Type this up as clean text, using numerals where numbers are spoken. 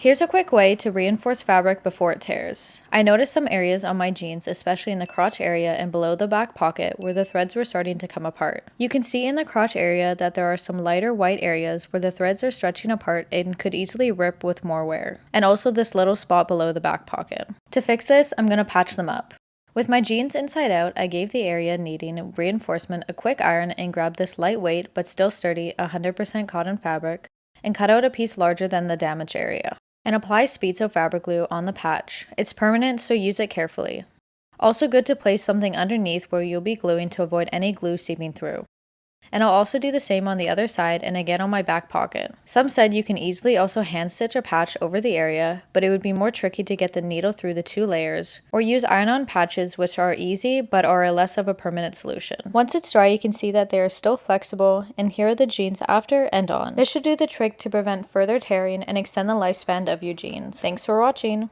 Here's a quick way to reinforce fabric before it tears. I noticed some areas on my jeans, especially in the crotch area and below the back pocket, where the threads were starting to come apart. You can see in the crotch area that there are some lighter white areas where the threads are stretching apart and could easily rip with more wear, and also this little spot below the back pocket. To fix this, I'm going to patch them up. With my jeans inside out, I gave the area needing reinforcement a quick iron and grabbed this lightweight but still sturdy 100% cotton fabric and cut out a piece larger than the damaged area. And apply Speedo fabric glue on the patch. It's permanent, so use it carefully. Also good to place something underneath where you'll be gluing to avoid any glue seeping through. And I'll also do the same on the other side and again on my back pocket. Some said you can easily also hand stitch a patch over the area, but it would be more tricky to get the needle through the two layers, or use iron-on patches, which are easy but are less of a permanent solution. Once it's dry, you can see that they are still flexible, and here are the jeans after and on. This should do the trick to prevent further tearing and extend the lifespan of your jeans. Thanks for watching!